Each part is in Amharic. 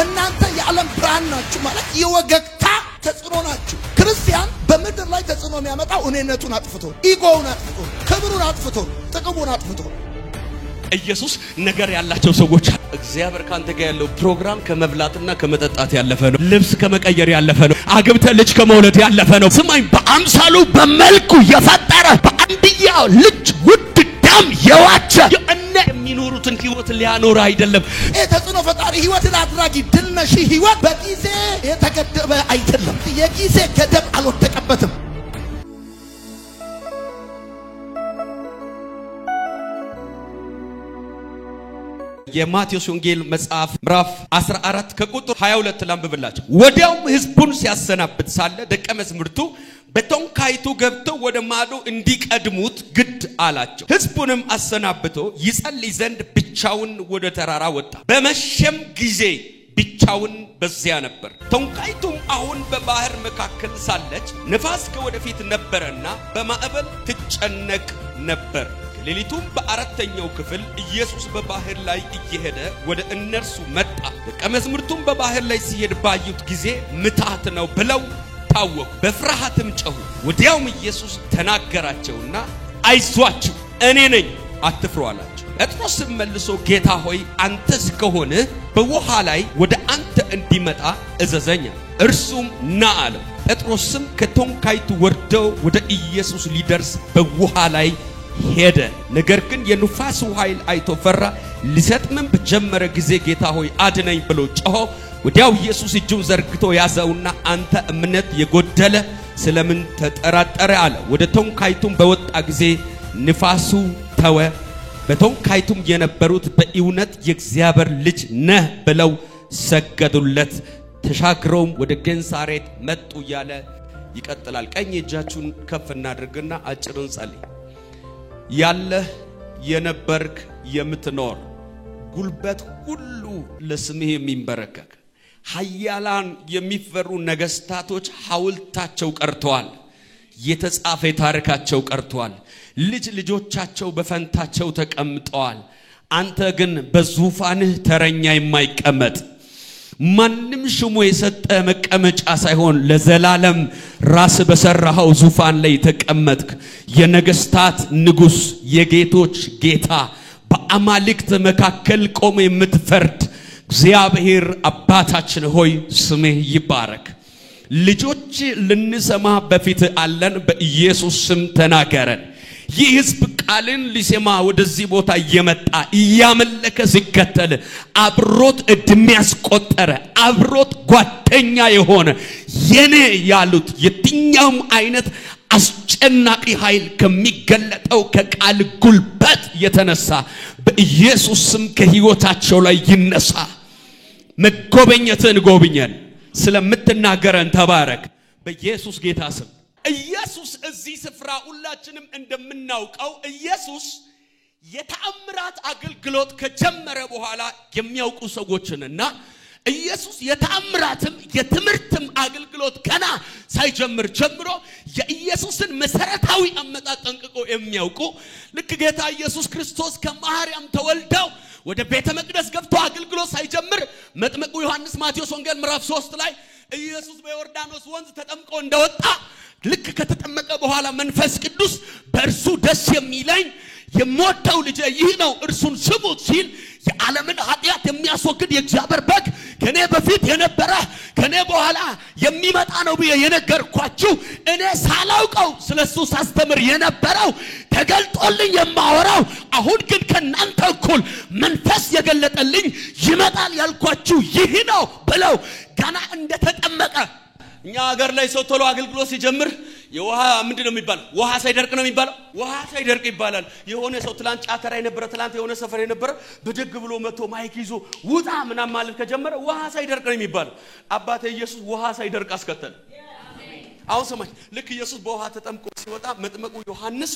እናንተ የዓለም ብርሃን ናችሁ ማለት የወገግታ ተጽዕኖ ናችሁ። ክርስቲያን በምድር ላይ ተጽዕኖ የሚያመጣው እኔነቱን አጥፍቶ ኢጎውን አጥፍቶ ክብሩን አጥፍቶ ጥቅሙን አጥፍቶ ኢየሱስ ነገር ያላቸው ሰዎች እግዚአብሔር ካንተ ጋር ያለው ፕሮግራም ከመብላትና ከመጠጣት ያለፈ ነው። ልብስ ከመቀየር ያለፈ ነው። አግብተ ልጅ ከመውለድ ያለፈ ነው። ስማኝ በአምሳሉ በመልኩ የፈጠረ በአንድያ ልጅ ውድ ደም የዋጀ እነ የሚኖሩትን ህይወት ሊያኖር አይደለም። ተጽዕኖ ፈጣሪ ህይወትን አድራጊ ድልነሽ ህይወት በጊዜ የተገደበ አይደለም። የጊዜ ገደብ አልወደቀበትም። የማቴዎስ ወንጌል መጽሐፍ ምዕራፍ 14 ከቁጥር 22 ላንብብላችሁ። ወዲያው ህዝቡን ሲያሰናብት ሳለ ደቀ መዛሙርቱ በቶንካይቱ ገብተው ወደ ማዶ እንዲቀድሙት ግድ አላቸው። ህዝቡንም አሰናብቶ ይጸልይ ዘንድ ብቻውን ወደ ተራራ ወጣ። በመሸም ጊዜ ብቻውን በዚያ ነበር። ቶንካይቱም አሁን በባህር መካከል ሳለች ነፋስ ከወደፊት ነበርና በማዕበል ትጨነቅ ነበር። ሌሊቱም በአራተኛው ክፍል ኢየሱስ በባህር ላይ እየሄደ ወደ እነርሱ መጣ። ደቀ መዛሙርቱም በባህር ላይ ሲሄድ ባዩት ጊዜ ምታት ነው ብለው ታወኩ፣ በፍርሃትም ጮሁ። ወዲያውም ኢየሱስ ተናገራቸውና አይዟችሁ እኔ ነኝ አትፍሩ አላቸው። ጴጥሮስም መልሶ ጌታ ሆይ አንተስ ከሆነ በውሃ ላይ ወደ አንተ እንዲመጣ እዘዘኝ። እርሱም ና አለው። ጴጥሮስም ከቶንካይቱ ወርዶ ወደ ኢየሱስ ሊደርስ በውሃ ላይ ሄደ። ነገር ግን የንፋሱ ኃይል አይቶ ፈራ። ሊሰጥምም በጀመረ ጊዜ ጌታ ሆይ አድነኝ ብሎ ጮኸ። ወዲያው ኢየሱስ እጁን ዘርግቶ ያዘውና አንተ እምነት የጎደለ ስለምን ተጠራጠረ አለ። ወደ ቶንካይቱም በወጣ ጊዜ ንፋሱ ተወ። በቶንካይቱም የነበሩት በእውነት የእግዚአብሔር ልጅ ነህ ብለው ሰገዱለት። ተሻግረውም ወደ ገንሳሬት መጡ እያለ ይቀጥላል። ቀኝ እጃችሁን ከፍ እናድርግና አጭሩን ጸልይ። ያለህ የነበርክ የምትኖር ጉልበት ሁሉ ለስምህ የሚንበረከክ ኃያላን የሚፈሩ ነገስታቶች ሐውልታቸው ቀርተዋል። የተጻፈ ታሪካቸው ቀርተዋል። ልጆቻቸው በፈንታቸው ተቀምጠዋል። አንተ ግን በዙፋንህ ተረኛ የማይቀመጥ ማንም ሽሙ የሰጠ መቀመጫ ሳይሆን ለዘላለም ራስ በሰራው ዙፋን ላይ ተቀመጥክ። የነገስታት ንጉስ የጌቶች ጌታ በአማልክት መካከል ቆመ የምትፈርድ እግዚአብሔር አባታችን ሆይ ስምህ ይባረክ። ልጆች ልንሰማ በፊት አለን። በኢየሱስ ስም ተናገረን። ይህ ህዝብ ቃልን ሊሰማ ወደዚህ ቦታ እየመጣ እያመለከ ሲከተል አብሮት እድሜ ያስቆጠረ አብሮት ጓደኛ የሆነ የኔ ያሉት የትኛውም አይነት አስጨናቂ ኃይል ከሚገለጠው ከቃል ጉልበት የተነሳ በኢየሱስ ስም ከህይወታቸው ላይ ይነሳ። መጎበኘትን ጎብኘን። ስለምትናገረን ተባረክ በኢየሱስ ጌታ ስም። ኢየሱስ እዚህ ስፍራ ሁላችንም እንደምናውቀው ኢየሱስ የተአምራት አገልግሎት ከጀመረ በኋላ የሚያውቁ ሰዎችንና ኢየሱስ የተአምራትም የትምህርትም አገልግሎት ገና ሳይጀምር ጀምሮ የኢየሱስን መሰረታዊ አመጣጥ ጠንቅቆ የሚያውቁ ልክ ጌታ ኢየሱስ ክርስቶስ ከማርያም ተወልደው ወደ ቤተ መቅደስ ገብቶ አገልግሎት ሳይጀምር መጥምቁ ዮሐንስ ማቴዎስ ወንጌል ምዕራፍ 3 ላይ ኢየሱስ በዮርዳኖስ ወንዝ ተጠምቆ እንደወጣ ልክ ከተጠመቀ በኋላ መንፈስ ቅዱስ በእርሱ ደስ የሚለኝ የሞተው ልጅ ይህ ነው እርሱን ስሙት ሲል የዓለምን ኃጢአት የሚያስወግድ የእግዚአብሔር በግ ከኔ በፊት የነበረ ከኔ በኋላ የሚመጣ ነው ብዬ የነገርኳችሁ እኔ ሳላውቀው ስለሱ ሳስተምር የነበረው ተገልጦልኝ የማወራው አሁን ግን ከናንተ እኩል መንፈስ የገለጠልኝ ይመጣል ያልኳችሁ ይህ ነው ብለው ገና እንደተጠመቀ እኛ ሀገር ላይ ሰው ቶሎ አገልግሎት ሲጀምር የውሃ ምንድነው የሚባል ውሃ ሳይደርቅ ነው የሚባለው ውሃ ሳይደርቅ ይባላል። የሆነ ሰው ትላንት ጫተራ የነበረ ትላንት የሆነ ሰፈር የነበረ በደግ ብሎ መጥቶ ማይክ ይዞ ውጣ ምናምን ማለት ከጀመረ ውሃ ሳይደርቅ ነው የሚባለው። አባቴ ኢየሱስ ውሃ ሳይደርቅ አስከተለ። አሁን ሰማኝ። ልክ ኢየሱስ በውሃ ተጠምቆ ሲወጣ መጥምቁ ዮሐንስ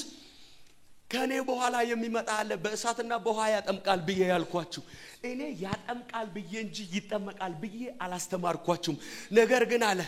ከኔ በኋላ የሚመጣ አለ በእሳትና በውሃ ያጠምቃል ብዬ ያልኳችሁ እኔ ያጠምቃል ብዬ እንጂ ይጠመቃል ብዬ አላስተማርኳችሁም። ነገር ግን አለ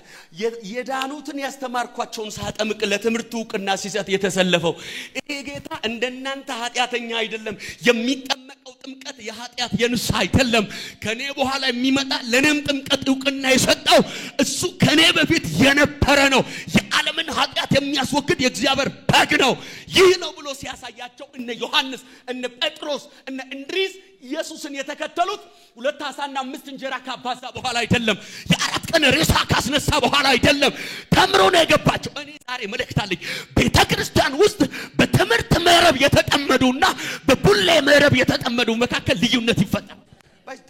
የዳኑትን ያስተማርኳቸውን ሳጠምቅ ለትምህርቱ ዕውቅና ሲሰጥ የተሰለፈው ይሄ ጌታ እንደናንተ ኃጢአተኛ አይደለም። የሚጠመቅ የሚመጣው ጥምቀት የኃጢአት የንስሐ አይደለም ከኔ በኋላ የሚመጣ ለኔም ጥምቀት ዕውቅና የሰጠው እሱ ከኔ በፊት የነበረ ነው የዓለምን ኃጢአት የሚያስወግድ የእግዚአብሔር በግ ነው ይህ ነው ብሎ ሲያሳያቸው እነ ዮሐንስ እነ ጴጥሮስ እነ እንድሪስ ኢየሱስን የተከተሉት 2 ዓሣና 5 እንጀራ ካባዛ በኋላ አይደለም የ4 ቀን ሬሳ ካስነሳ በኋላ አይደለም ተምሮ ነው የገባቸው እኔ ዛሬ መልእክታለኝ ቤተክርስቲያን ውስጥ በትምህርት መረብ የተጠመዱና በቡሌ መረብ የተጠመዱ መካከል ልዩነት ይፈጠራል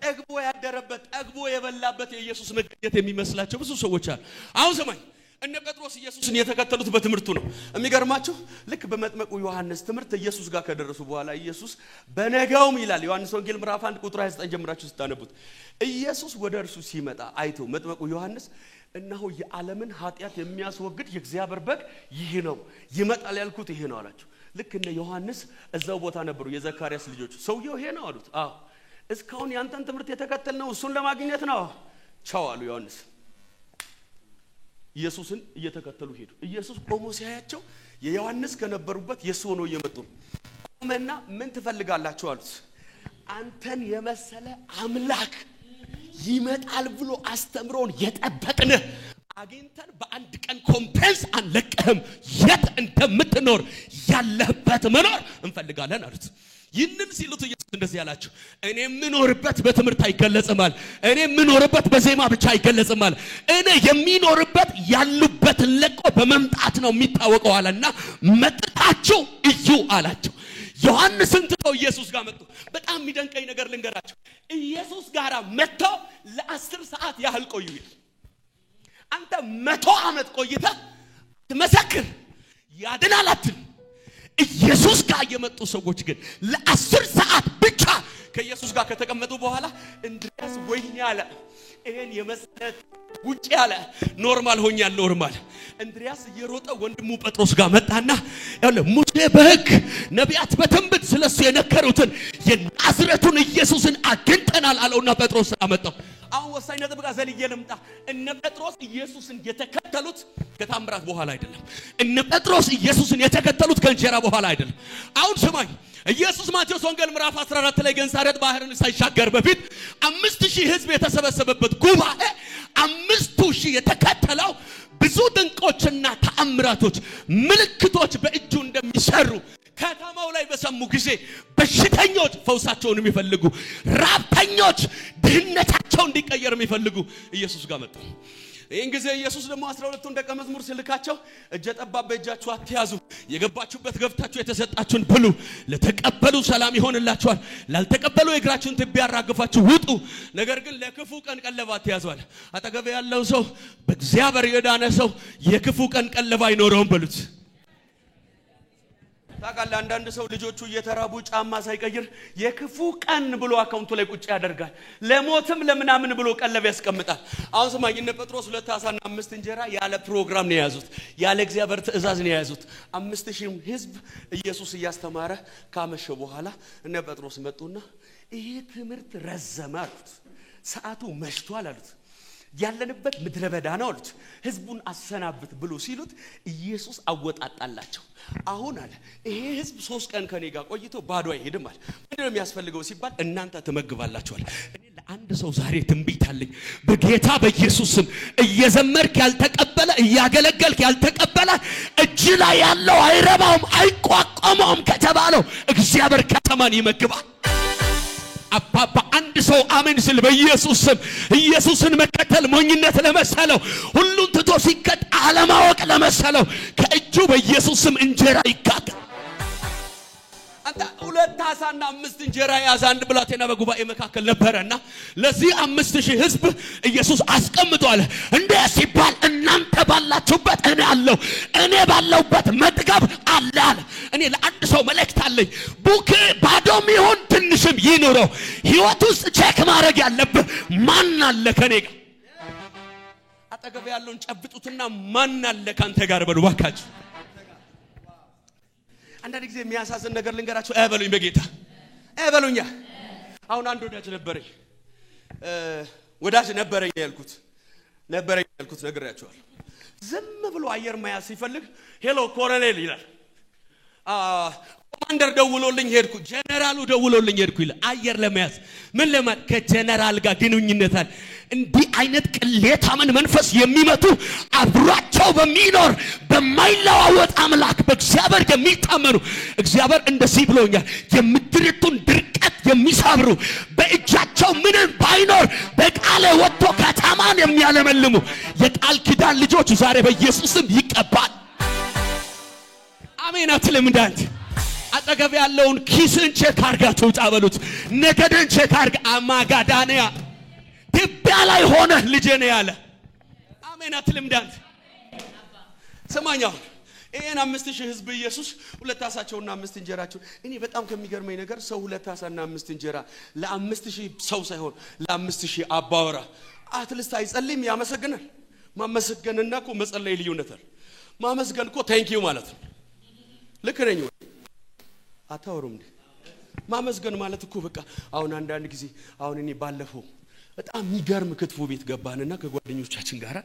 ጠግቦ ያደረበት ጠግቦ የበላበት የኢየሱስ መገኘት የሚመስላቸው ብዙ ሰዎች አሉ አሁን ሰማኝ እነ ጴጥሮስ ኢየሱስን የተከተሉት በትምህርቱ ነው የሚገርማችሁ ልክ በመጥመቁ ዮሐንስ ትምህርት ኢየሱስ ጋር ከደረሱ በኋላ ኢየሱስ በነጋውም ይላል ዮሐንስ ወንጌል ምዕራፍ 1 ቁጥር 29 ጀምራችሁ ስታነቡት ኢየሱስ ወደ እርሱ ሲመጣ አይቶ መጥመቁ ዮሐንስ እነሆ የዓለምን ኃጢአት የሚያስወግድ የእግዚአብሔር በግ ይህ ነው ይመጣል ያልኩት ይሄ ነው አላቸው ልክ እነ ዮሐንስ እዛው ቦታ ነበሩ የዘካርያስ ልጆች ሰውየው ይሄ ነው አሉት አዎ እስካሁን ያንተን ትምህርት የተከተልነው እሱን ለማግኘት ነው ቻው አሉ ዮሐንስ ኢየሱስን እየተከተሉ ሄዱ ኢየሱስ ቆሞ ሲያያቸው የዮሐንስ ከነበሩበት የሱ ነው እየመጡ ቆመና ምን ትፈልጋላችሁ አሉት አንተን የመሰለ አምላክ ይመጣል ብሎ አስተምሮን የጠበቅን አግኝተን በአንድ ቀን ኮምፔንስ አንለቅህም የት እንደምትኖር ያለህበት መኖር እንፈልጋለን አሉት ይህንን ሲሉት ኢየሱስ እንደዚህ ያላችሁ እኔ ምኖርበት በትምህርት አይገለጽማል እኔ ምኖርበት በዜማ ብቻ አይገለጽማል እኔ የሚኖርበት ያሉበት ለቆ በመምጣት ነው የሚታወቀው አለና መጥታችሁ እዩ አላቸው ዮሐንስን ተው ኢየሱስ ጋር መጡ በጣም የሚደንቀኝ ነገር ልንገራችሁ ኢየሱስ ጋር መጥተው ለ10 ሰዓት ያህል ቆዩ አንተ 100 ዓመት ቆይታ ትመሰክር ያድናላትን ኢየሱስ ጋር የመጡ ሰዎች ግን ለ10 ሰዓት ብቻ ከኢየሱስ ጋር ከተቀመጡ በኋላ እንድሪያስ ወይኔ አለ ይሄን የመሰለ ውጪ ያለ ኖርማል ሆኛል ኖርማል እንድሪያስ እየሮጠ ወንድሙ ጴጥሮስ ጋር መጣና ያለ ሙሴ በሕግ ነቢያት በትንቢት ስለሱ የነገሩትን የናዝሬቱን ኢየሱስን አግኝተናል አለውና ጴጥሮስ አመጣው አሁን ወሳኝ ነጥብ ጋር ዘልዬ ልምጣ እነ ጴጥሮስ ኢየሱስን የተከተሉት ከታምራት በኋላ አይደለም እነ ጴጥሮስ ኢየሱስን የተከተሉት ከእንጀራ በኋላ አይደለም አሁን ስማኝ ኢየሱስ ማቴዎስ ወንጌል ምዕራፍ 14 ላይ ገንሳሬት ባህርን ሳይሻገር በፊት 5000 ህዝብ የተሰበሰበበት ጉባኤ 5000 የተከተለው ብዙ ድንቆችና ተአምራቶች ምልክቶች በእጁ እንደሚሰሩ ከተማው ላይ በሰሙ ጊዜ በሽተኞች ፈውሳቸውን የሚፈልጉ ራብተኞች ድህነታቸው እንዲቀየር የሚፈልጉ ኢየሱስ ጋር መጡ ይሄን ጊዜ ኢየሱስ ደግሞ 12ቱን ደቀ መዝሙር ሲልካቸው እጀ ጠባብ በእጃችሁ አትያዙ የገባችሁበት ገብታችሁ የተሰጣችሁን ብሉ ለተቀበሉ ሰላም ይሆንላችኋል ላልተቀበሉ እግራችሁን ትቢያ ያራግፋችሁ ውጡ ነገር ግን ለክፉ ቀን ቀለብ አትያዙ አለ አጠገብ ያለው ሰው በእግዚአብሔር የዳነ ሰው የክፉ ቀን ቀለብ አይኖረውም በሉት ታቃለ አንዳንድ ሰው ልጆቹ እየተራቡ ጫማ ሳይቀይር የክፉ ቀን ብሎ አካውንቱ ላይ ቁጭ ያደርጋል ለሞትም ለምናምን ብሎ ቀለብ ያስቀምጣል አሁን ስማኝ እነ ጴጥሮስ 2 ዓሣና 5 እንጀራ ያለ ፕሮግራም ነው ያዙት ያለ እግዚአብሔር ትእዛዝ ነው ያዙት 5000 ህዝብ ኢየሱስ ያስተማረ ካመሸ በኋላ እነ ጴጥሮስ መጡና ይሄ ትምህርት ረዘመ አሉት ሰዓቱ መሽቷል አሉት ያለንበት ምድረ በዳ ነው አሉት ህዝቡን አሰናብት ብሎ ሲሉት ኢየሱስ አወጣጣላቸው አሁን አለ ይሄ ህዝብ 3 ቀን ከኔ ጋር ቆይቶ ባዶ አይሄድም አለ ምንድነው የሚያስፈልገው ሲባል እናንተ ተመግባላችኋል እኔ ለአንድ ሰው ዛሬ ትንቢት አለኝ በጌታ በኢየሱስም እየዘመርክ ያልተቀበለ እያገለገልክ ያልተቀበለ እጅ ላይ ያለው አይረባውም አይቋቋመውም ከተባለው እግዚአብሔር ከተማን ይመግባል አባባ አንድ ሰው አሜን ስል በኢየሱስም ኢየሱስን መከተል ሞኝነት ለመሰለው ሁሉን ትቶ ሲከት አለማወቅ ለመሰለው ከእጁ በኢየሱስም እንጀራ ይጋጋል አንተ 2 ዓሣና 5 እንጀራ ያዘ አንድ ብላቴና በጉባኤ መካከል ነበርና ለዚህ 5000 ህዝብ ኢየሱስ አስቀምጧል እንደ ሲባል እናንተ ባላችሁበት እኔ አለው እኔ ባለውበት መጥገብ አለ እኔ ለአንድ ሰው መልእክት አለኝ ቡክ ባዶም ይሁን ትንሽም ይኑረው ህይወት ውስጥ ቼክ ማድረግ ያለብህ ማን አለ ከኔ ጋር አጠገብ ያለውን ጨብጡትና ማን አለ ካንተ ጋር በሉ ባካችሁ አንዳንድ ጊዜ የሚያሳዝን ነገር ልንገራችሁ አይበሉኝ በጌታ አይበሉኛ አሁን አንድ ወዳጅ ነበረኝ ያልኩት ነግሬያችኋለሁ ዝም ብሎ አየር ማያስ ሲፈልግ ሄሎ ኮሎኔል ይላል ኮማንደር ደውሎልኝ ሄድኩ ጀነራሉ ደውሎልኝ ሄድኩ ይላል አየር ለመያዝ ምን ለማለት ከጀነራል ጋር ግንኙነት አለ እንዲህ አይነት ቅሌታምን መንፈስ የሚመቱ አብሯቸው በሚኖር በማይለዋወጥ አምላክ በእግዚአብሔር የሚታመኑ እግዚአብሔር እንደዚህ ብሎኛል የምድሪቱን ድርቀት የሚሰብሩ በእጃቸው ምንም ባይኖር በቃለ ወጥቶ ከተማን የሚያለመልሙ የቃል ኪዳን ልጆች ዛሬ በኢየሱስም ይቀባል አሜን አትልም እንዳንተ አጠገብ ያለውን ኪስን ቼክ አርጋችሁ ጣበሉት ነገደን ቼክ አርጋ አማጋዳንያ ትቢያ ላይ ሆነ ልጄ ነው ያለ አሜን አትልም እንዳንተ ሰማኛው ይሄን 5000 ህዝብ ኢየሱስ ሁለት አሳቸውና አምስት እንጀራቸው እኔ በጣም ከሚገርመኝ ነገር ሰው ሁለት አሳና አምስት እንጀራ ለ5000 ሰው ሳይሆን ለ5000 አባወራ አትልስት አይጸልይም ያመሰግናል ማመስገንና እኮ መጸለይ ልዩነት አለ ማመስገን እኮ ታንክ ዩ ማለት ነው ልክ ነኝ አታወሩም እንዴ ማመስገን ማለት እኮ በቃ አሁን አንዳንድ ጊዜ አሁን እኔ ባለፈው በጣም የሚገርም ክትፎ ቤት ገባንና ከጓደኞቻችን ጋር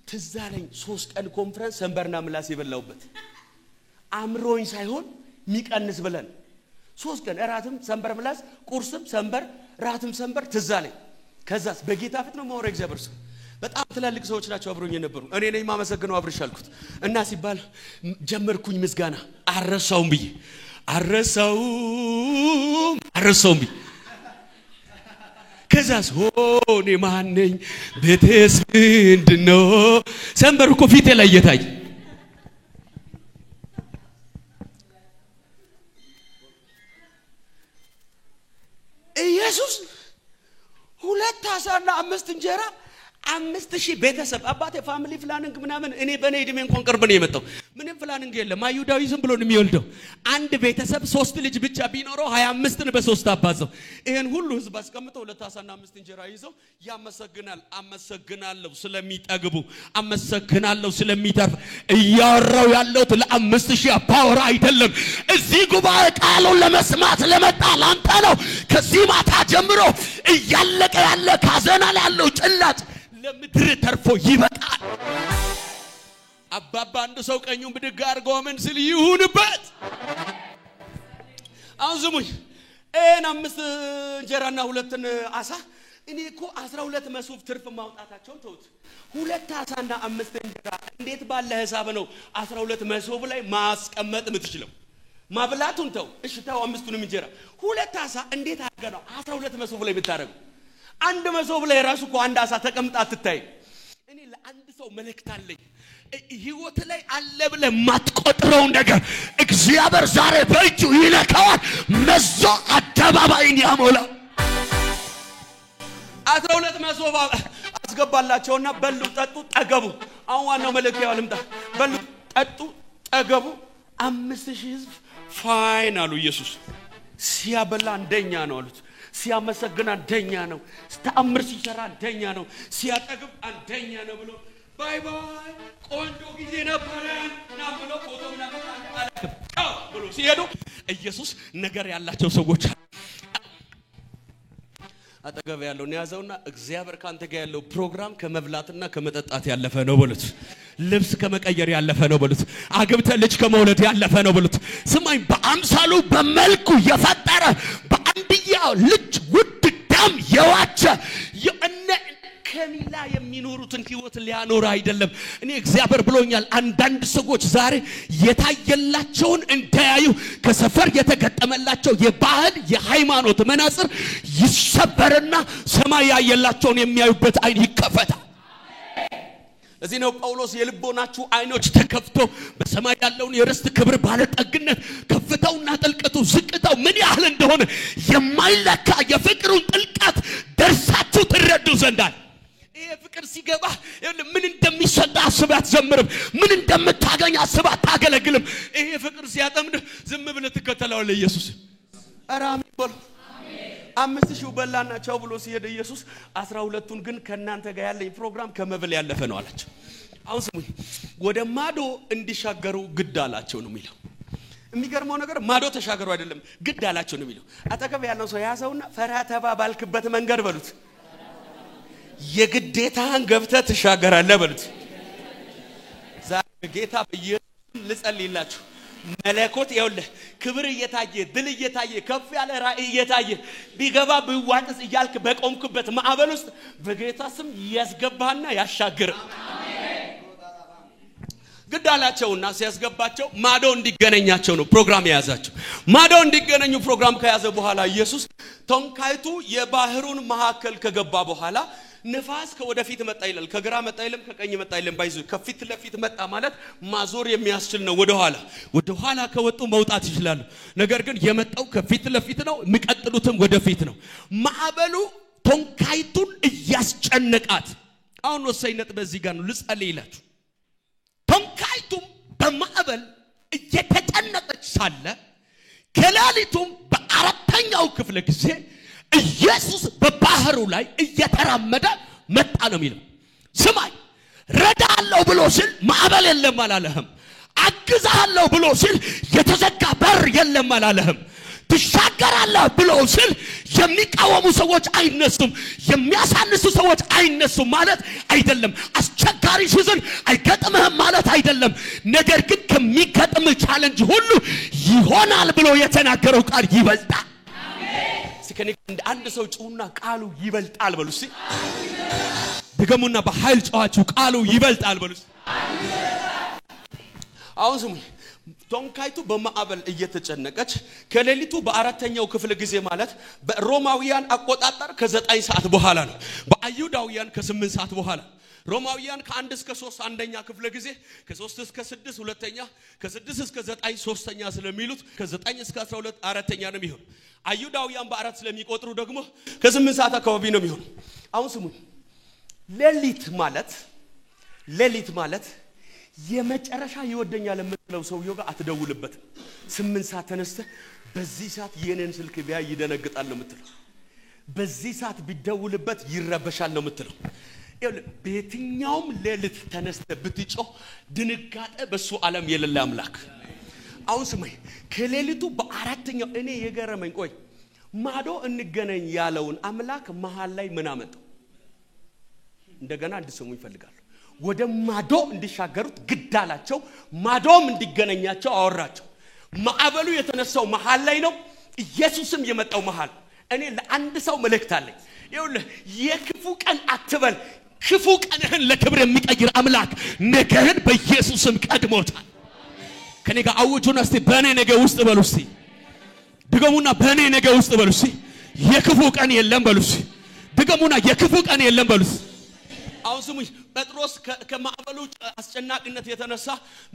ትዛለኝ 3 ቀን ኮንፈረንስ ሰንበርና ምላስ የበላውበት አምሮኝ ሳይሆን ሚቀንስ ብለን 3 ቀን እራትም ሰንበር ምላስ ቁርስም ሰንበር ራትም ሰንበር ትዛለኝ ከዛስ በጌታ ፊት ነው ማውራ እግዚአብሔር ሰው በጣም ትላልቅ ሰዎች ናቸው አብሮኝ የነበሩ እኔ ነኝ ማመሰግነው አብርሽ አልኩት እና ሲባል ጀመርኩኝ ምስጋና አረሳውም ብዬ አረሳውም ብዬ ከዛስ ሆኔ ማንኝ ቤቴስ ምንድነው ሰንበር እኮ ፊቴ ላይ የታይ ኢየሱስ ሁለት አሳና አምስት እንጀራ 5000 ቤተሰብ አባቴ ፋሚሊ ፕላኒንግ ምናምን እኔ በኔ እድሜ እንኳን ቅርብ ነው የመጣው ምንም ፕላኒንግ የለም አይሁዳዊ ዝም ብሎ ነው የሚወልደው አንድ ቤተሰብ 3 ልጅ ብቻ ቢኖረው 25ን በ3 አባዘው ይሄን ሁሉ ህዝብ አስቀምጠው ሁለት አሳና አምስት እንጀራ ይዘው ያመሰግናል አመሰግናለሁ ስለሚጠግቡ አመሰግናለሁ ስለሚተርፍ እያወራው ያለው ለ5000 አባወራ አይደለም እዚህ ጉባኤ ቃሉን ለመስማት ለመጣ ላንተ ነው ከዚህ ማታ ጀምሮ እያለቀ ያለ ካዘና ላይ ያለው ጭላጭ ለምድር ተርፎ ይበቃል አባባ አንድ ሰው ቀኙን ብድግ አርጎ ምን ሲል ይሁንበት አውዝሙኝ እን 5 እንጀራና 2 አሳ እኔ እኮ 12 መሶብ ትርፍ ማውጣታቸውን ተውት 2 አሳና 5 እንጀራ እንዴት ባለ ሐሳብ ነው 12 መሶብ ላይ ማስቀመጥ የምትችለው ማብላቱን ተው እሺ ተው 5ቱንም እንጀራ 2 አሳ እንዴት አድርገህ ነው 12 መሶብ ላይ ብታረጋው አንድ መሶብ ላይ ራሱ እኮ አንድ አሳ ተቀምጣ አትታይ እኔ ለአንድ ሰው መልእክት አለኝ ህይወት ላይ አለ ብለ ማትቆጥረው ነገር እግዚአብሔር ዛሬ በእጁ ይነካዋል መዞ አደባባይን ያሞላ 12 መሶብ አስገባላቸውና በሉ ጠጡ ጠገቡ አሁን ዋናው መልእክት ያልምጣ በሉ ጠጡ ጠገቡ 5000 ህዝብ ፋይን አሉ ኢየሱስ ሲያበላ አንደኛ ነው አሉት ሲያመሰግን አንደኛ ነው ተአምር ሲሰራ አንደኛ ነው ሲያጠግብ አንደኛ ነው ብሎ ባይ ባይ ቆንጆ ጊዜ ነበረን ና ብሎ ፎቶና ብሎ ሲሄዱ ኢየሱስ ነገር ያላቸው ሰዎች አጠገብ ያለው ያዘውና እግዚአብሔር ካንተ ጋር ያለው ፕሮግራም ከመብላትና ከመጠጣት ያለፈ ነው በሉት ልብስ ከመቀየር ያለፈ ነው በሉት አግብተ ልጅ ከመውለድ ያለፈ ነው በሉት ስማኝ በአምሳሉ በመልኩ የፈጠረ በአንድያ ልጅ ውድ ደም የዋጀ የእነ ከሚላ የሚኖሩትን ህይወት ሊያኖር አይደለም እኔ እግዚአብሔር ብሎኛል አንዳንድ ሰዎች ዛሬ የታየላቸውን እንታያዩ ከሰፈር የተገጠመላቸው የባህል የሃይማኖት መናጽር ይሰበርና ሰማይ ያየላቸውን የሚያዩበት አይን ይከፈታል እዚህ ነው ጳውሎስ የልቦናችሁ አይኖች ተከፍቶ በሰማይ ያለውን የርስት ክብር ባለጠግነት ከፍታውና ጥልቀቱ ዝቅታው ምን ያህል እንደሆነ የማይለካ የፍቅሩን ጥልቀት ደርሳችሁ ትረዱ ዘንዳል ይሄ ፍቅር ሲገባ ምን እንደሚሰጥ አስባት ዘምርም ምን እንደምታገኝ አስባት ታገለግልም ይሄ ፍቅር ሲያጠምድ ዝም ብለ ተከተለው ኢየሱስ አራሚ ቦል 5000 በላና ቻው ብሎ ሲሄድ ኢየሱስ 12ቱን ግን ከናንተ ጋር ያለኝ ፕሮግራም ከመብል ያለፈ ነው አላቸው አሁን ስሙኝ ወደ ማዶ እንዲሻገሩ ግድ አላቸው ነው የሚለው የሚገርመው ነገር ማዶ ተሻገሩ አይደለም ግድ አላቸው ነው የሚለው አጠገብ ያለው ሰው ያዘውና ፈራተባ ባልክበት መንገድ በሉት የግዴታን ገብተ ተሻገራለህ በሉት ዛሬ ጌታ በኢየሱስ ልጸልይላችሁ መለኮት ይኸውልህ ክብር እየታየ ድል እየታየ ከፍ ያለ ራእይ እየታየ ቢገባ ቢዋጥስ እያልክ በቆምክበት ማዕበል ውስጥ በጌታ ስም ያስገባህና ያሻግር ግዳላቸውና ሲያስገባቸው ማዶ እንዲገናኛቸው ነው ፕሮግራም የያዛቸው ማዶ እንዲገናኙ ፕሮግራም ከያዘ በኋላ ኢየሱስ ቶንካይቱ የባህሩን መሐከል ከገባ በኋላ ንፋስ ከወደፊት መጣ ይላል ከግራ መጣ ይልም ከቀኝ መጣ ይልም ባይዙ ከፊት ለፊት መጣ ማለት ማዞር የሚያስችል ነው ወደ ኋላ ከወጡ መውጣት ይችላል ነገር ግን የመጣው ከፊት ለፊት ነው የሚቀጥሉትም ወደፊት ነው ማዕበሉ ቶንካይቱን እያስጨነቃት አሁን ወሰይነት በዚህ ጋር ነው ልጸልይ ይላችሁ ቶንካይቱም በማዕበል እየተጨነቀች ሳለ ከሌሊቱም በአራተኛው ክፍለ ጊዜ ኢየሱስ በባህሩ ላይ እየተራመደ መጣ ነው የሚለው ስማይ ረዳለው ብሎ ሲል ማዕበል የለም አላለህም አግዛለሁ ብሎ ሲል የተዘጋ በር የለም አላለህም ትሻገራለህ ብሎ ሲል የሚቃወሙ ሰዎች አይነሱም የሚያሳንሱ ሰዎች አይነሱም ማለት አይደለም አስቸጋሪ ሲዝን አይገጥምህም ማለት አይደለም ነገር ግን ከሚገጥም ቻሌንጅ ሁሉ ይሆናል ብሎ የተናገረው ቃል ይበልጣል ከኔ አንድ ሰው ጩውና ቃሉ ይበልጣል በሉሲ ድገሙና በኃይል ጫዋቹ ቃሉ ይበልጣል በሉሲ አሁን ስሙ ቶንካይቱ በማዕበል እየተጨነቀች ከሌሊቱ በአራተኛው ክፍለ ጊዜ ማለት በሮማውያን አቆጣጣር ከ9 ሰዓት በኋላ ነው በአይሁዳውያን ከ8 ሰዓት በኋላ ሮማውያን ከ1 እስከ 3 አንደኛ ክፍለ ጊዜ ከ3 እስከ 6 ሁለተኛ ከ6 እስከ 9 ሶስተኛ ስለሚሉት ከ9 እስከ 12 አራተኛ ነው የሚሆን አይሁዳውያን በአራት ስለሚቆጥሩ ደግሞ ከ8 ሰዓት አካባቢ ነው የሚሆን አሁን ስሙ ሌሊት ማለት የመጨረሻ ይወደኛል የምትለው ሰውየው ጋር አትደውልበት 8 ሰዓት ተነስተ በዚህ ሰዓት የኔን ስልክ ቢያ ይደነግጣል ነው የምትለው በዚህ ሰዓት ቢደውልበት ይረበሻል ነው የምትለው በየትኛውም ሌሊት ተነስተ ብትጮህ ድንጋጤ በሱ ዓለም የሌለ አምላክ አሁን ስማይ ከሌሊቱ በአራተኛው እኔ የገረመኝ ቆይ ማዶ እንገናኝ ያለውን አምላክ መሃል ላይ ምን አመጣው እንደገና እንድሰሙ ይፈልጋሉ ወደ ማዶ እንዲሻገሩት ግዳላቸው ማዶም እንዲገናኛቸው አወራቸው ማዕበሉ የተነሳው መሃል ላይ ነው ኢየሱስም የመጣው መሃል እኔ ለአንድ ሰው መልእክት አለኝ ይኸውልህ የክፉ ቀን አትበል ክፉ ቀንህን ለክብር የሚቀይር አምላክ ነገህን በኢየሱስም ቀድሞታል ከኔ ጋር አውጁና እስቲ በእኔ ነገ ውስጥ በሉ እስቲ ድገሙና በእኔ ነገ ውስጥ በሉ እስቲ የክፉ ቀን የለም በሉ እስቲ ድገሙና የክፉ ቀን የለም በሉ አሁን ስሙኝ ጴጥሮስ ከማዕበሉ አስጨናቂነት የተነሳ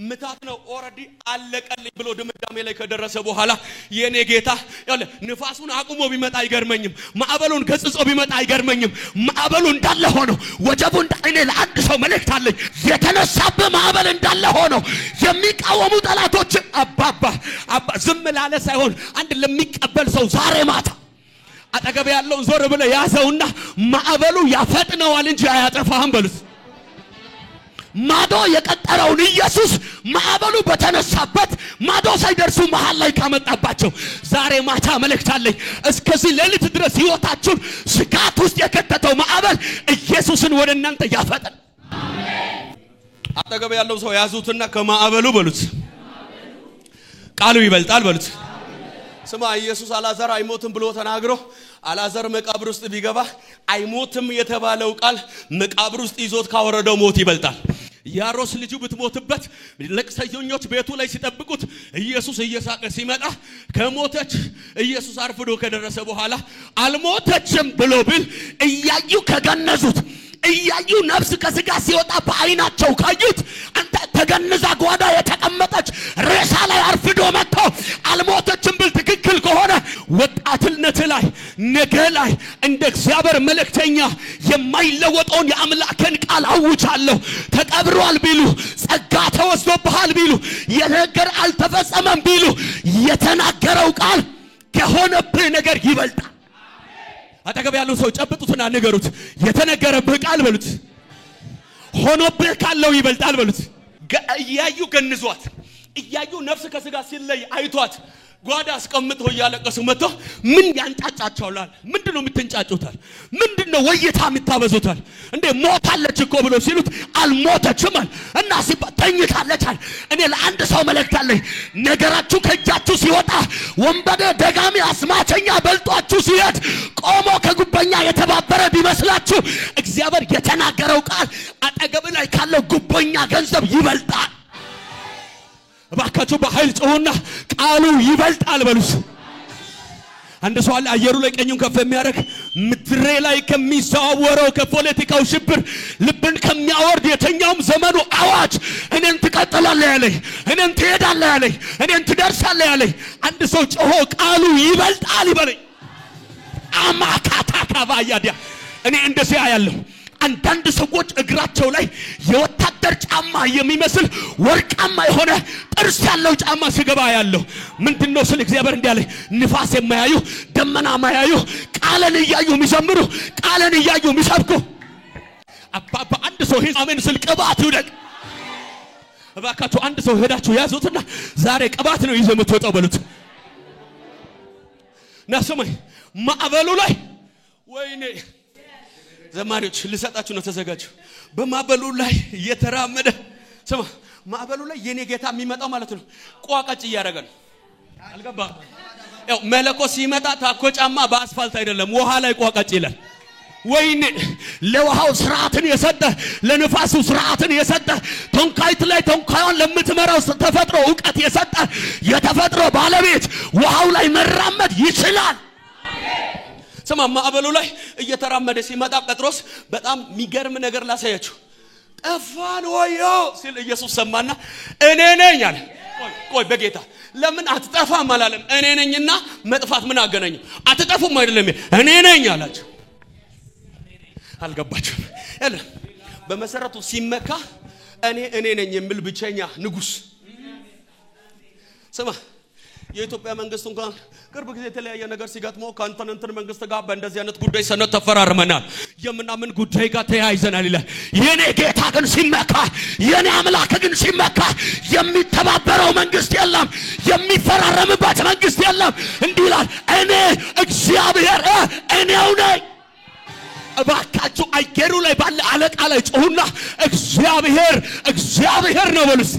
ምታት ነው ኦሬዲ አለቀልኝ ብሎ ድምዳሜ ላይ ከደረሰ በኋላ የኔ ጌታ ያለ ንፋሱን አቁሞ ቢመጣ አይገርመኝም ማዕበሉን ገጽጾ ቢመጣ አይገርመኝም ማዕበሉ እንዳለ ሆኖ ወጀቡ እንዳለ ለአንድ ሰው መልእክት አለኝ የተነሳበ ማዕበል እንዳለ ሆኖ የሚቃወሙ ጠላቶች አባባ ዝም ላለ ሳይሆን አንድ ለሚቀበል ሰው ዛሬ ማታ አጠገብ ያለውን ዞር ብለ ያዘውና ማዕበሉ ያፈጥነዋል እንጂ አያጠፋህም በሉት ማዶ የቀጠረውን ኢየሱስ ማዕበሉ በተነሳበት ማዶ ሳይደርሱ መሃል ላይ ካመጣባቸው ዛሬ ማታ መልእክት አለኝ እስከዚህ ሌሊት ድረስ ህይወታችሁን ስጋት ውስጥ የከተተው ማዕበል ኢየሱስን ወደ እናንተ ያፈጥን አሜን አጠገብ ያለው ሰው ያዙትና ከማዕበሉ በሉት ቃሉ ይበልጣል በሉት ስማ ኢየሱስ አላዛር አይሞትም ብሎ ተናግሮ አላዛር መቃብር ውስጥ ቢገባ አይሞትም የተባለው ቃል መቃብር ውስጥ ይዞት ካወረደው ሞት ይበልጣል ያሮስ ልጁ ብትሞትበት ለቅሰኞች ቤቱ ላይ ሲጠብቁት ኢየሱስ እየሳቀ ሲመጣ ከሞተች ኢየሱስ አርፍዶ ከደረሰ በኋላ አልሞተችም ብሎ ቢል እያዩ ከገነዙት እያዩ ነፍስ ከስጋ ሲወጣ በአይናቸው ካዩት አንተ ተገንዛ ጓዳ የተቀመጠች ሬሳ ላይ አርፍዶ መጥቶ አልሞተችም ብል ትክክል ከሆነ ወጣትነት ላይ ነገ ላይ እንደ እግዚአብሔር መልእክተኛ የማይለወጠውን የአምላክን ቃል አውጃለሁ ተቀብሯል ቢሉ ጸጋ ተወስዶብሃል ቢሉ የነገር አልተፈጸመም ቢሉ የተናገረው ቃል ከሆነብህ ነገር ይበልጣል አጠገብ ያለው ሰው ጨብጡትና ንገሩት የተነገረብህ ቃል በሉት ሆኖብህ ካለው ይበልጣል በሉት እያዩ ገንዟት እያዩ ነፍስ ከስጋ ሲለይ አይቷት ጓዳ አስቀምጦ ያለቀሱ መጥቶ ምን ያንጫጫቸዋል? ምንድነው የምትንጫጩታል? ምንድነው ወይታ የምታበዙታል? እንዴ ሞታለች እኮ ብሎ ሲሉት አልሞተችም እና ተኝታለች። እኔ ለአንድ ሰው መልእክት አለኝ። ነገራችሁ ከእጃችሁ ሲወጣ ወንበዴ ደጋሚ አስማተኛ በልጧችሁ ሲሄድ ቆሞ ከጉበኛ የተባበረ ቢመስላችሁ እግዚአብሔር የተናገረው ቃል አጠገብ ላይ ካለው ጉበኛ ገንዘብ ይበልጣል። ባካችሁ በኃይል ጮሁና ቃሉ ይበልጣል በሉስ። አንድ ሰው አለ አየሩ ላይ ቀኙን ከፍ የሚያደርግ ምድሬ ላይ ከሚዘዋወረው ከፖለቲካው ሽብር ልብን ከሚያወርድ የተኛውም ዘመኑ አዋጅ እኔን ትቀጥላለህ ያለኝ፣ እኔን ትሄዳለህ ያለኝ፣ እኔን ትደርሳለህ ያለኝ አንድ ሰው ጮሆ ቃሉ ይበልጣል ይበለኝ። አማካታካባያዲያ እኔ እንደዚህ ያያለሁ። አንዳንድ ሰዎች እግራቸው ላይ የወታደር ጫማ የሚመስል ወርቃማ የሆነ ጥርስ ያለው ጫማ ሲገባ ያለው ምንድነው ስለ እግዚአብሔር እንዲያለ ንፋስ የማያዩ ደመና ማያዩ ቃልን እያዩ የሚዘምሩ ቃልን እያዩ የሚሰብኩ አባባ አንድ ሰው አሜን ስል ቅባት ይውደቅ። እባካችሁ አንድ ሰው ሄዳችሁ ያዙትና ዛሬ ቅባት ነው ይዘው የምትወጣው በሉት። ናስማይ ማዕበሉ ላይ ወይኔ ዘማሪዎች ልሰጣችሁ ነው ተዘጋጁ። በማዕበሉ ላይ እየተራመደ ስማ ማዕበሉ ላይ የኔ ጌታ የሚመጣው ማለት ነው ቋቃጭ እያደረገ ነው። አልገባ ያው መለኮት ሲመጣ ታኮ ጫማ በአስፋልት አይደለም ውሃ ላይ ቋቃጭ ይላል። ወይኔ ለውሃው ስርዓትን የሰጠ ለንፋሱ ስርዓትን የሰጠ ቶንካይት ላይ ቶንካዩን ለምትመራው ተፈጥሮ ዕውቀት የሰጠ የተፈጥሮ ባለቤት ውሃው ላይ መራመድ ይችላል። ስማ ማዕበሉ ላይ እየተራመደ ሲመጣ ጴጥሮስ በጣም የሚገርም ነገር ላሳያችሁ። ጠፋን ወዮ ሲል ኢየሱስ ሰማና እኔ ነኝ አለ። ቆይ በጌታ ለምን አትጠፋም አላለም? እኔ ነኝና መጥፋት ምን አገናኘው? አትጠፉም አይደለም እኔ ነኝ አላቸው። አልገባችሁም? ያለ በመሰረቱ ሲመካ እኔ ነኝ የሚል ብቸኛ ንጉስ። ስማ የኢትዮጵያ መንግስት እንኳን ቅርብ ጊዜ የተለያየ ነገር ሲጋጥመው ካንተንተን መንግስት ጋር በእንደዚህ አይነት ጉዳይ ሰነድ ተፈራርመናል የምናምን ጉዳይ ጋር ተያይዘናል ይላል። የኔ ጌታ ግን ሲመካ የኔ አምላክ ግን ሲመካ የሚተባበረው መንግስት የለም፣ የሚፈራረምበት መንግስት የለም። እንዲህ ይላል እኔ እግዚአብሔር እኔው ነኝ። እባካችሁ አየሩ ላይ ባለ አለቃ ላይ ጮሁና እግዚአብሔር ነው በሉስ።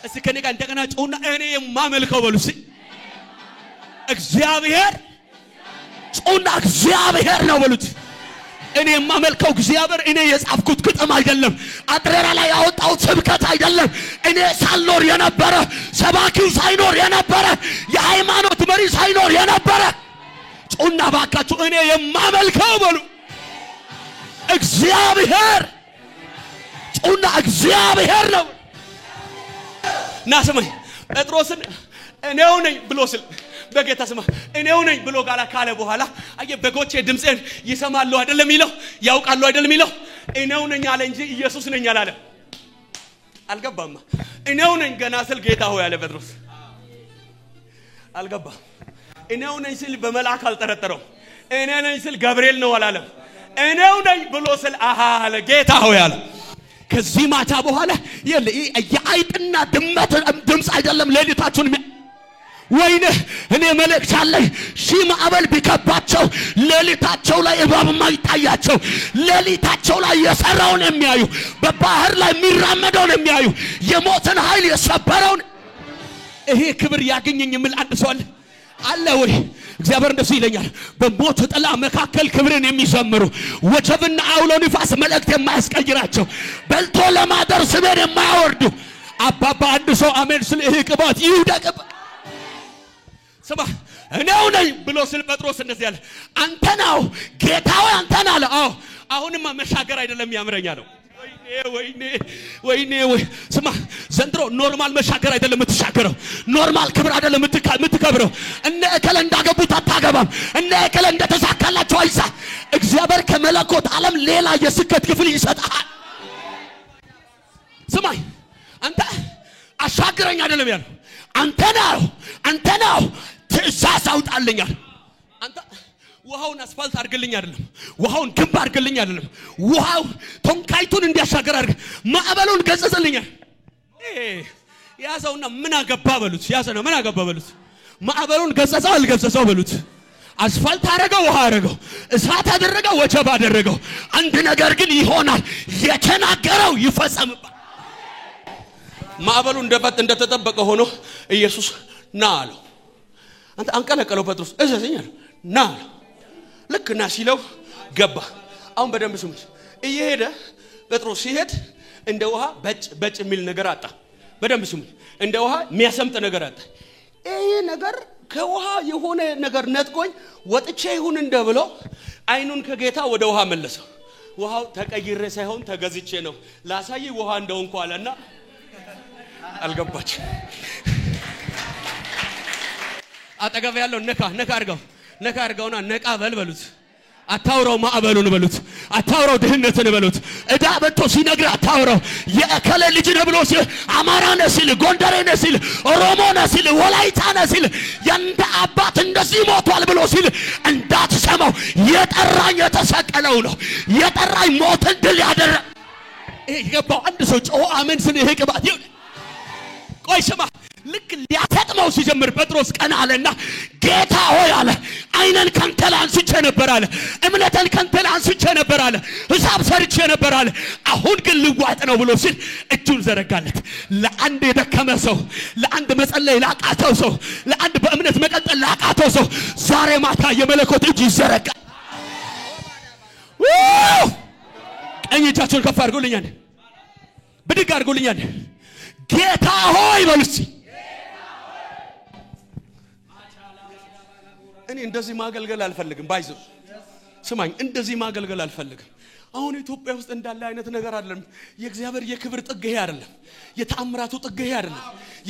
እስኪ ከኔ ጋር እንደገና ጮሁና እኔ የማመልከው በሉስ። እግዚአብሔር ጮሁና እግዚአብሔር ነው በሉት። እኔ የማመልከው እግዚአብሔር እኔ የጻፍኩት ግጥም አይደለም፣ አጥሬራ ላይ ያወጣው ስብከት አይደለም። እኔ ሳልኖር የነበረ ሰባኪው ሳይኖር የነበረ የሃይማኖት መሪ ሳይኖር የነበረ ጮሁና ባካችሁ እኔ የማመልከው በሉ እግዚአብሔር። ጮሁና እግዚአብሔር ነው። ናስማይ ጴጥሮስን እኔው ነኝ ብሎ ሲል በጌታ ስማ እኔው ነኝ ብሎ ካለ በኋላ አየ በጎቼ ድምጼን ይሰማሉ አይደለም ይለው ያውቃሉ አይደለም ይለው እኔው ነኝ አለ እንጂ ኢየሱስ ነኝ አላለም። አልገባማ እኔው ነኝ ገና ስል ጌታ ሆይ አለ ጴጥሮስ። አልገባም እኔው ነኝ ሲል በመላእክት አልጠረጠረው። እኔ ነኝ ሲል ገብርኤል ነው አላለም። እኔው ነኝ ብሎ ሲል አለ ጌታ ሆይ አለ። ከዚህ ማታ በኋላ የአይጥና ድመት ድምጽ አይደለም ሌሊታችሁን ወይኔ እኔ መልእክት አለኝ። ሺህ ማዕበል ቢከባቸው ሌሊታቸው ላይ እባብ ማይታያቸው ሌሊታቸው ላይ የሰራውን የሚያዩ በባህር ላይ የሚራመደውን የሚያዩ የሞትን ኃይል የሰበረውን ይሄ ክብር ያገኘኝ የሚል አንድ ሰው አለ ወይ? እግዚአብሔር እንደዚህ ይለኛል በሞት ጥላ መካከል ክብርን የሚዘምሩ ወጀብና አውሎ ንፋስ መልእክት የማያስቀይራቸው በልቶ ለማደር ስሜን የማያወርዱ አባባ አንድ ሰው አሜን ስለ ይሄ ቅባት ይውደቅ። ስማ እኔው ነኝ ብሎ ስለ ጴጥሮስ እንደዚህ ያለ አንተ ነው ጌታው አንተ ነህ አለ። አሁንማ መሻገር አይደለም ያምረኛል። ወይኔ ስማ ዘንድሮ ኖርማል መሻገር አይደለም የምትሻገረው፣ ኖርማል ክብር አይደለም የምትከብረው። እነ እከለ እንዳገቡት አታገባም፣ እነ እከለ እንደተሳካላቸው አይሳ። እግዚአብሔር ከመለኮት ዓለም ሌላ የስከት ክፍል ይሰጣል። ስማይ አንተ አሻግረኝ አይደለም ያለው አንተ ነው ትእዛዝ አውጣልኛል። አንተ ውሃውን አስፋልት አድርግልኝ አይደለም፣ ውሃውን ግንብ አድርግልኝ አይደለም፣ ውሃው ቶንካይቱን እንዲያሻገር አድርግ፣ ማዕበሉን ገጽጽልኝ። ያዘውና ምን አገባ በሉት ያዘና ምን አገባ በሉት ማዕበሉን ገሰጸው አልገሰጸው በሉት አስፋልት አረገው ውሃ አረገው እሳት አደረገው ወጀብ አደረገው አንድ ነገር ግን ይሆናል የተናገረው ይፈጸምባል ማዕበሉ እንደተጠበቀ ሆኖ ኢየሱስ ና አለው አንተ አንቀለቀለው ጴጥሮስ እዘዘኛል ና አለው ልክ ና ሲለው ገባ አሁን በደንብ ስሙት እየሄደ ጴጥሮስ ሲሄድ እንደ ውሃ በጭ የሚል ነገር አጣ በደንብ ስሙት እንደ ውሃ የሚያሰምጥ ነገር አጣ ይሄ ነገር ከውሃ የሆነ ነገር ነጥቆኝ ወጥቼ ይሁን እንደብሎ አይኑን ከጌታ ወደ ውሃ መለሰው ውሃው ተቀይሬ ሳይሆን ተገዝቼ ነው ላሳይ ውሃ እንደሆንኩ አለና አልገባች አጠገብ ያለው ነካ አርገውና ነቃ በልበሉት አታውራው ማዕበሉን በሉት አታውራው ድህነትን በሉት እዳ በቶ ሲነግር አታውራው የከለ ልጅ ነው ብሎ ሲል አማራ ነው ሲል ጎንደሬ ነው ሲል ኦሮሞ ነው ሲል ወላይታ ነው ሲል ያንተ አባት እንደዚህ ሞቷል ብሎ ሲል እንዳትሰማው የጠራኝ የተሰቀለው ነው የጠራኝ ሞትን ድል ያደረ ይገባው አንድ ሰው ጮህ አሜን ስለ ይሄ ቅባት ቆይ ስማ ልክ ሊያፈጥመው ሲጀምር ጴጥሮስ ቀና አለና ጌታ ሆይ አለ አይነን ካንተላ አንስቼ ነበር አለ እምነትን ካንተላ አንስቼ ነበር አለ ሐሳብ ሰርቼ ነበር አለ አሁን ግን ልዋጥ ነው ብሎ ሲል እጁን ዘረጋለት ለአንድ የደከመ ሰው ለአንድ መጸለይ ላቃተው ሰው ለአንድ በእምነት መቀጠል ላቃተው ሰው ዛሬ ማታ የመለኮት እጅ ይዘረጋል ቀኝ እጃችሁን ከፍ አድርጉልኛል ብድግ አድርጉልኛል ጌታ ሆይ በሉሲ እኔ እንደዚህ ማገልገል አልፈልግም ባይዘው ስማኝ እንደዚህ ማገልገል አልፈልግም አሁን ኢትዮጵያ ውስጥ እንዳለ አይነት ነገር አይደለም የእግዚአብሔር የክብር ጥግ ይሄ አይደለም የተአምራቱ ጥግ ይሄ አይደለም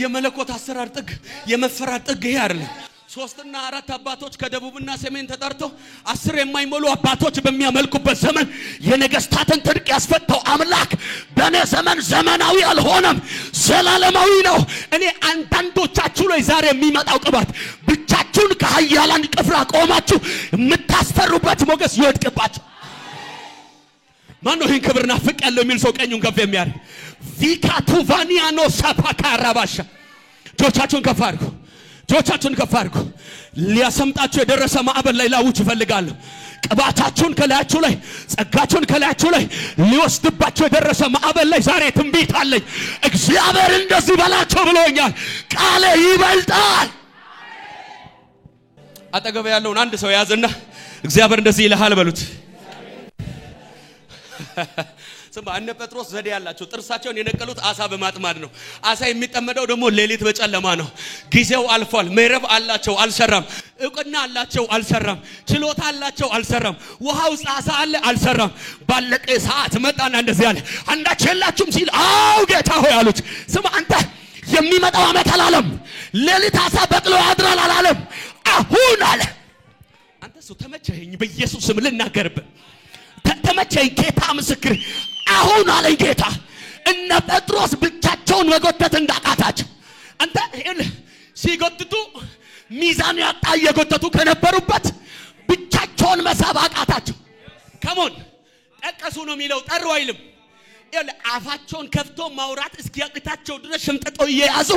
የመለኮት አሰራር ጥግ የመፈራት ጥግ ይሄ አይደለም 3 እና 4 አባቶች ከደቡብና ሰሜን ተጠርተው 10 የማይሞሉ አባቶች በሚያመልኩበት ዘመን የነገስታትን ትርቅ ያስፈተው አምላክ በኔ ዘመን ዘመናዊ አልሆነም ዘላለማዊ ነው እኔ አንዳንዶቻችሁ ላይ ዛሬ የሚመጣው ቅባት ብቻችሁን ከኃያላን ቅፍራ ቆማችሁ የምታስፈሩበት ሞገስ ይወድቅባችሁ ማነው ይሄን ክብር ናፍቅ ያለው የሚል ሰው ቀኙን ከፍ የሚያርግ ቪካቱቫኒያኖ ሳፓካራባሻ ጆቻችሁን ከፍ አድርጉ ሊያሰምጣችሁ የደረሰ ማዕበል ላይ ላውጭ ይፈልጋል ቅባታችሁን ከላያችሁ ላይ ጸጋችሁን ከላያችሁ ላይ ሊወስድባችሁ የደረሰ ማዕበል ላይ ዛሬ ትንቢት አለኝ እግዚአብሔር እንደዚህ በላቸው ብሎኛል ቃሌ ይበልጣል አጠገብ ያለውን አንድ ሰው ያዘና እግዚአብሔር እንደዚህ ይልሃል በሉት ስማ እነ ጴጥሮስ ዘዴ ያላቸው ጥርሳቸውን የነቀሉት አሳ በማጥማድ ነው አሳ የሚጠመደው ደግሞ ሌሊት በጨለማ ነው ጊዜው አልፏል መረብ አላቸው አልሰራም እውቅና አላቸው አልሰራም ችሎታ አላቸው አልሰራም ውሃው አሳ አለ አልሰራም ባለቀ ሰዓት መጣና እንደዚህ አለ አንዳች የላችሁም ሲል አው ጌታ ሆይ አሉት ስማ አንተ የሚመጣው አመት አላለም ሌሊት አሳ በቅሎ ያድራል አላለም አሁን አለ አንተ ሰው ተመቸኝ በኢየሱስ ስም ልናገርብህ ተመቸኝ ጌታ ምስክር አሁን አለኝ ጌታ እነ ጴጥሮስ ብቻቸውን መጎተት እንዳቃታቸው አንተ ሲጎትቱ ሚዛን ያጣ የጎተቱ ከነበሩበት ብቻቸውን መሳብ አቃታቸው ከሞን ጠቀሱ ነው የሚለው ጠሩ አይልም አፋቸውን ከፍቶ ማውራት እስኪያቅታቸው ድረስ ሽምጥጠው ይያዙ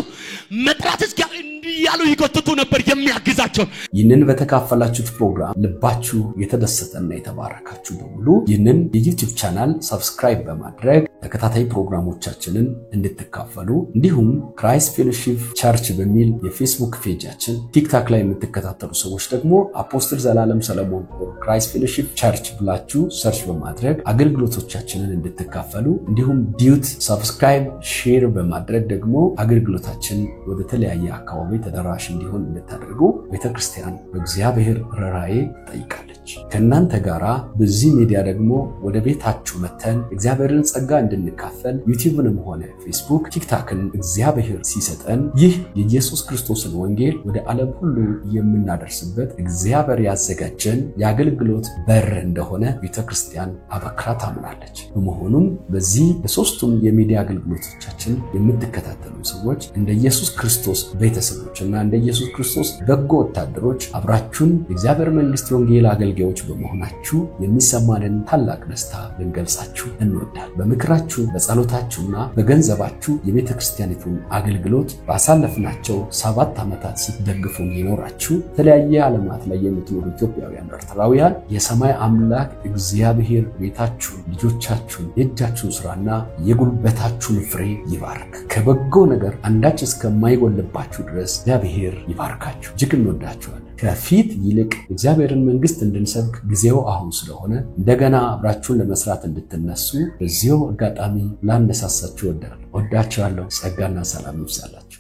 መጥራት እስኪያሉ ይጎትቱ ነበር የሚያግዛቸው ይህንን በተካፈላችሁት ፕሮግራም ልባችሁ የተደሰተና የተባረካችሁ በሙሉ ይህንን የዩቲዩብ ቻናል ሰብስክራይብ በማድረግ ተከታታይ ፕሮግራሞቻችንን እንድትካፈሉ እንዲሁም ክራይስት ፌሎሺፕ ቸርች በሚል የፌስቡክ ፔጃችን ቲክቶክ ላይ የምትከታተሉ ሰዎች ደግሞ አፖስትል ዘላለም ሰለሞን ክራይስት ፌሎሺፕ ቸርች ብላችሁ ሰርች በማድረግ አገልግሎቶቻችንን እንድትካፈሉ እንዲሁም ዲዩት ሰብስክራይብ ሼር በማድረግ ደግሞ አገልግሎታችን ወደ ተለያየ አካባቢ ተደራሽ እንዲሆን እንድታደርጉ ቤተክርስቲያን በእግዚአብሔር ራራዬ ጠይቃለች ከናንተ ጋራ በዚህ ሚዲያ ደግሞ ወደ ቤታችሁ መተን እግዚአብሔርን ጸጋ እንድንካፈል ዩቲዩብንም ሆነ ፌስቡክ ቲክቶክን እግዚአብሔር ሲሰጠን ይህ የኢየሱስ ክርስቶስን ወንጌል ወደ ዓለም ሁሉ የምናደርስበት እግዚአብሔር ያዘጋጀን የአገልግሎት በር እንደሆነ ቤተክርስቲያን አበክራ ታምናለች በመሆኑም በዚህ በዚህ በሶስቱም የሚዲያ አገልግሎቶቻችን የምትከታተሉ ሰዎች እንደ ኢየሱስ ክርስቶስ ቤተሰቦችና እንደ ኢየሱስ ክርስቶስ በጎ ወታደሮች አብራችሁን የእግዚአብሔር መንግስት ወንጌል አገልጋዮች በመሆናችሁ የሚሰማንን ታላቅ ደስታ ልንገልጻችሁ እንወዳለን። በምክራችሁ በጸሎታችሁና በገንዘባችሁ የቤተ ክርስቲያኒቱን አገልግሎት ባሳለፍናቸው 7 ዓመታት ስትደግፉን ይኖራችሁ የተለያየ ዓለማት ላይ የምትኖሩ ኢትዮጵያውያን ኤርትራውያን የሰማይ አምላክ እግዚአብሔር ቤታችሁን ልጆቻችሁን የእጃችሁን ስራና የጉልበታችሁን ፍሬ ይባርክ። ከበጎ ነገር አንዳች እስከማይጎልባችሁ ድረስ እግዚአብሔር ይባርካችሁ። እጅግ እንወዳችኋለን። ከፊት ይልቅ እግዚአብሔርን መንግስት እንድንሰብክ ጊዜው አሁን ስለሆነ እንደገና አብራችሁን ለመስራት እንድትነሱ በዚሁ አጋጣሚ ላነሳሳችሁ ወዳችኋለሁ። ጸጋና ሰላም ይብዛላችሁ።